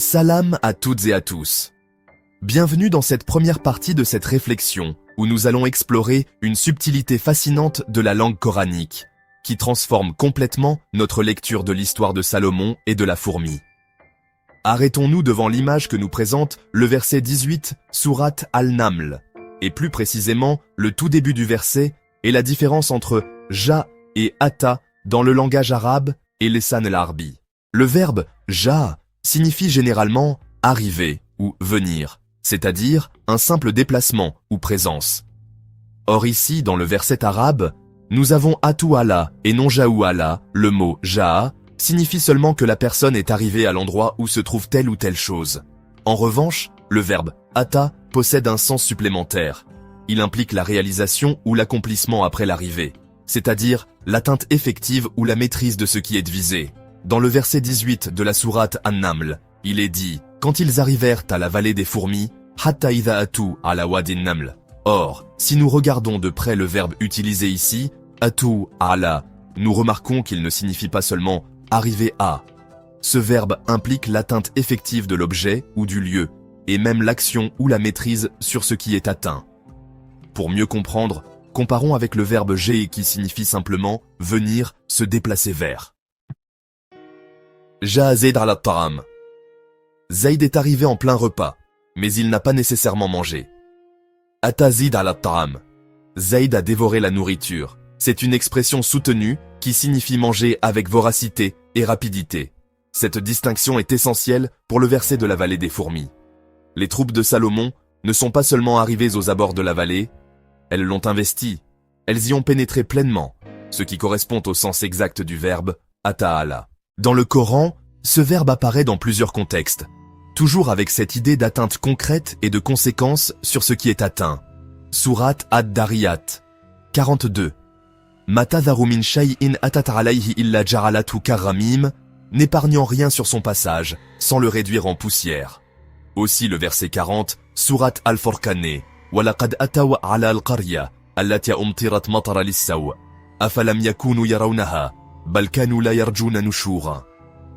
Salam à toutes et à tous. Bienvenue dans cette première partie de cette réflexion où nous allons explorer une subtilité fascinante de la langue coranique qui transforme complètement notre lecture de l'histoire de Salomon et de la fourmi. Arrêtons-nous devant l'image que nous présente le verset 18, sourate Al-Naml, et plus précisément le tout début du verset et la différence entre « ja » et « ata » dans le langage arabe et lisan al-arbi. Le verbe « ja » signifie généralement « arriver » ou « venir », c'est-à-dire un simple déplacement ou présence. Or ici, dans le verset arabe, nous avons « atu ala » et non « jaou ala », le mot « ja'a » signifie seulement que la personne est arrivée à l'endroit où se trouve telle ou telle chose. En revanche, le verbe « ata » possède un sens supplémentaire. Il implique la réalisation ou l'accomplissement après l'arrivée, c'est-à-dire l'atteinte effective ou la maîtrise de ce qui est visé. Dans le verset 18 de la sourate An-Naml, il est dit « Quand ils arrivèrent à la vallée des fourmis, hatta idha atu ala wadi Naml ». Or, si nous regardons de près le verbe utilisé ici, atu ala, nous remarquons qu'il ne signifie pas seulement arriver à. Ce verbe implique l'atteinte effective de l'objet ou du lieu, et même l'action ou la maîtrise sur ce qui est atteint. Pour mieux comprendre, comparons avec le verbe j'ai qui signifie simplement venir, se déplacer vers. Ja Zayd ala ta'am. Zayd est arrivé en plein repas, mais il n'a pas nécessairement mangé. Ata Zayd ala ta'am. Zayd a dévoré la nourriture. C'est une expression soutenue qui signifie manger avec voracité et rapidité. Cette distinction est essentielle pour le verset de la vallée des fourmis. Les troupes de Salomon ne sont pas seulement arrivées aux abords de la vallée, elles l'ont investie, elles y ont pénétré pleinement, ce qui correspond au sens exact du verbe « ata'ala ». Dans le Coran, ce verbe apparaît dans plusieurs contextes, toujours avec cette idée d'atteinte concrète et de conséquence sur ce qui est atteint. Sourate Ad-Dariyat 42. Matadharu min shay'in atat alayhi illa ja'alatu karramim, n'épargnant rien sur son passage, sans le réduire en poussière. Aussi le verset 40, sourate Al-Furqan, walaqad ataw ala al-qarya allati umtirat matara lis-saw, afalam yakunu yarawnaha, bal kanu la yarjuna nushura.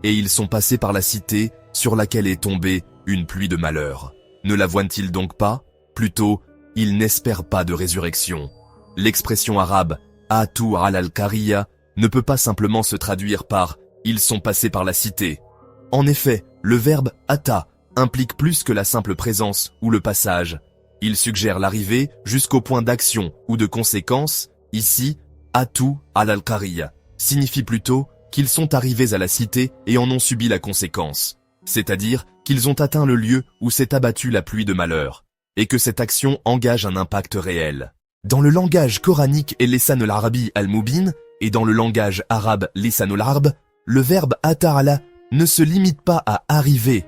Et ils sont passés par la cité sur laquelle est tombée une pluie de malheur. Ne la voient-ils donc pas? Plutôt, ils n'espèrent pas de résurrection. L'expression arabe atu ala al-qarya ne peut pas simplement se traduire par « ils sont passés par la cité ». En effet, le verbe « ata » implique plus que la simple présence ou le passage. Il suggère l'arrivée jusqu'au point d'action ou de conséquence. Ici, « atu ala al-qarya » signifie plutôt qu'ils sont arrivés à la cité et en ont subi la conséquence, c'est-à-dire qu'ils ont atteint le lieu où s'est abattue la pluie de malheur, et que cette action engage un impact réel. Dans le langage coranique et lisan al-arabi al-mubin, et dans le langage arabe lisan al-arb, le verbe ata'ala ne se limite pas à arriver.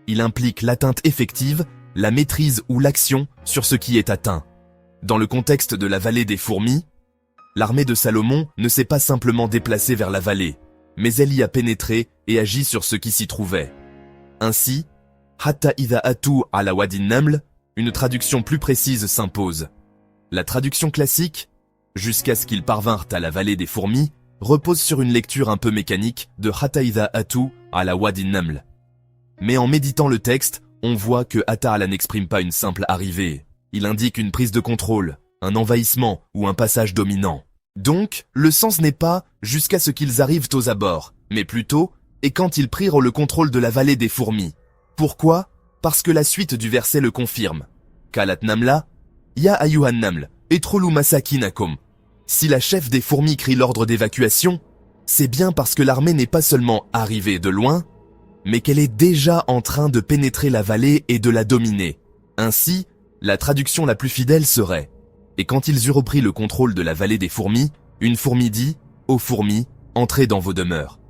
Il implique l'atteinte effective, la maîtrise ou l'action sur ce qui est atteint. Dans le contexte de la vallée des fourmis, l'armée de Salomon ne s'est pas simplement déplacée vers la vallée, mais elle y a pénétré et agi sur ce qui s'y trouvait. Ainsi, hatta idha atu ala wadi Naml, une traduction plus précise s'impose. La traduction classique, jusqu'à ce qu'ils parvinrent à la vallée des fourmis, repose sur une lecture un peu mécanique de hatta idha atu ala wadi Naml. Mais en méditant le texte, on voit que ata'ala n'exprime pas une simple arrivée. Il indique une prise de contrôle, un envahissement ou un passage dominant. Donc, le sens n'est pas « jusqu'à ce qu'ils arrivent aux abords », mais plutôt « et quand ils prirent le contrôle de la vallée des fourmis ». Pourquoi? Parce que la suite du verset le confirme. « Kalat namla, ya ayuhan naml, etrolu masakinakum ». Si la chef des fourmis crie l'ordre d'évacuation, c'est bien parce que l'armée n'est pas seulement arrivée de loin, mais qu'elle est déjà en train de pénétrer la vallée et de la dominer. Ainsi, la traduction la plus fidèle serait « Et quand ils eurent pris le contrôle de la vallée des fourmis, une fourmi dit « Ô fourmis, entrez dans vos demeures ».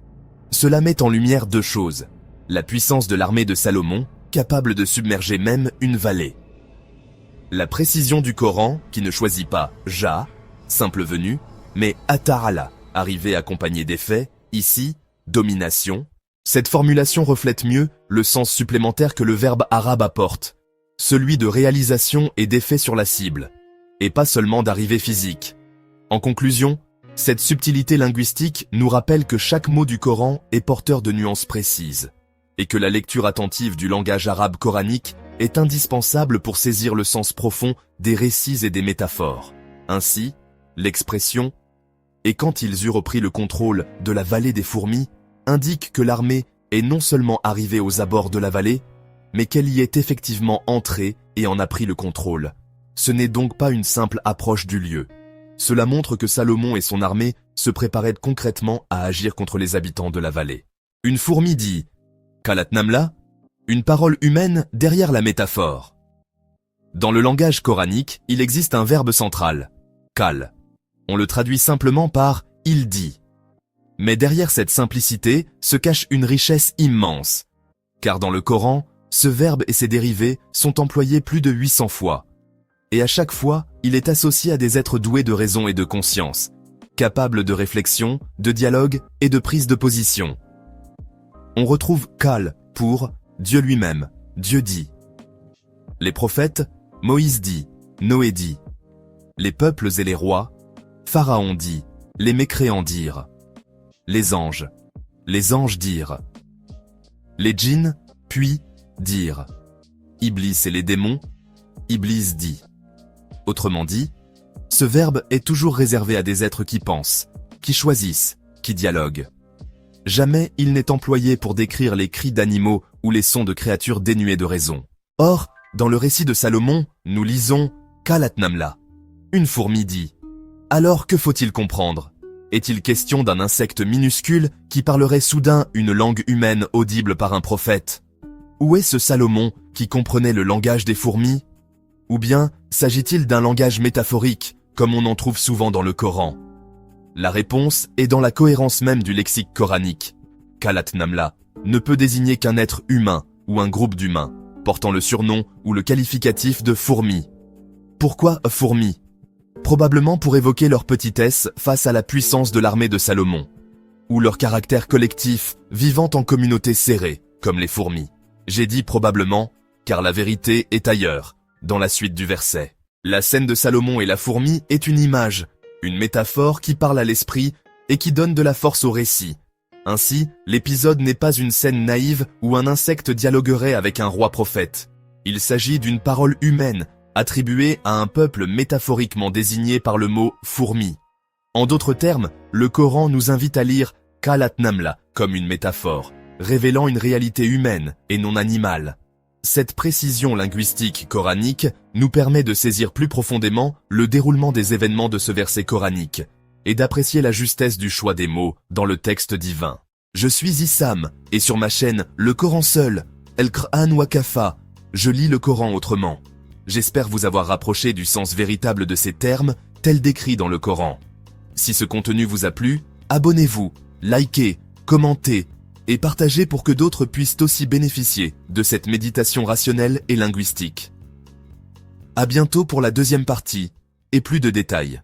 Cela met en lumière deux choses. La puissance de l'armée de Salomon, capable de submerger même une vallée. La précision du Coran, qui ne choisit pas « ja », simple venue, mais « ata'ala », arrivé accompagné d'effets, ici « domination ». Cette formulation reflète mieux le sens supplémentaire que le verbe arabe apporte, celui de réalisation et d'effet sur la cible, et pas seulement d'arrivée physique. En conclusion, cette subtilité linguistique nous rappelle que chaque mot du Coran est porteur de nuances précises. et que la lecture attentive du langage arabe coranique est indispensable pour saisir le sens profond des récits et des métaphores. Ainsi, l'expression « et quand ils eurent repris le contrôle de la vallée des fourmis » indique que l'armée est non seulement arrivée aux abords de la vallée, mais qu'elle y est effectivement entrée et en a pris le contrôle. Ce n'est donc pas une simple approche du lieu. Cela montre que Salomon et son armée se préparaient concrètement à agir contre les habitants de la vallée. Une fourmi dit « Kalat Namla », une parole humaine derrière la métaphore. Dans le langage coranique, il existe un verbe central, « kal ». On le traduit simplement par « il dit ». Mais derrière cette simplicité se cache une richesse immense, car dans le Coran, ce verbe et ses dérivés sont employés plus de 800 fois. Et à chaque fois, il est associé à des êtres doués de raison et de conscience, capables de réflexion, de dialogue et de prise de position. On retrouve « kal » pour « Dieu lui-même »,« Dieu dit ». Les prophètes, Moïse dit, Noé dit. Les peuples et les rois, Pharaon dit, les mécréants dirent. Les anges dirent. Les djinns, puis, dirent. Iblis et les démons, Iblis dit. Autrement dit, ce verbe est toujours réservé à des êtres qui pensent, qui choisissent, qui dialoguent. Jamais il n'est employé pour décrire les cris d'animaux ou les sons de créatures dénuées de raison. Or, dans le récit de Salomon, nous lisons « Kalat Namla ». Une fourmi dit. Alors que faut-il comprendre? Est-il question d'un insecte minuscule qui parlerait soudain une langue humaine audible par un prophète? Où est ce Salomon qui comprenait le langage des fourmis? Ou bien s'agit-il d'un langage métaphorique, comme on en trouve souvent dans le Coran? La réponse est dans la cohérence même du lexique coranique. Kalat Namla ne peut désigner qu'un être humain ou un groupe d'humains, portant le surnom ou le qualificatif de fourmi. Pourquoi fourmi? Probablement pour évoquer leur petitesse face à la puissance de l'armée de Salomon, ou leur caractère collectif vivant en communauté serrée, comme les fourmis. J'ai dit probablement, car la vérité est ailleurs, dans la suite du verset. La scène de Salomon et la fourmi est une image, une métaphore qui parle à l'esprit et qui donne de la force au récit. Ainsi, l'épisode n'est pas une scène naïve où un insecte dialoguerait avec un roi prophète. Il s'agit d'une parole humaine, attribuée à un peuple métaphoriquement désigné par le mot « fourmi ». En d'autres termes, le Coran nous invite à lire « Kalat Namla » comme une métaphore, révélant une réalité humaine et non animale. Cette précision linguistique coranique nous permet de saisir plus profondément le déroulement des événements de ce verset coranique et d'apprécier la justesse du choix des mots dans le texte divin. Je suis Issam, et sur ma chaîne Le Coran Seul, El Qur'an Wakafa, je lis le Coran autrement. J'espère vous avoir rapproché du sens véritable de ces termes, tels décrits dans le Coran. Si ce contenu vous a plu, abonnez-vous, likez, commentez et partagez pour que d'autres puissent aussi bénéficier de cette méditation rationnelle et linguistique. À bientôt pour la deuxième partie, et plus de détails.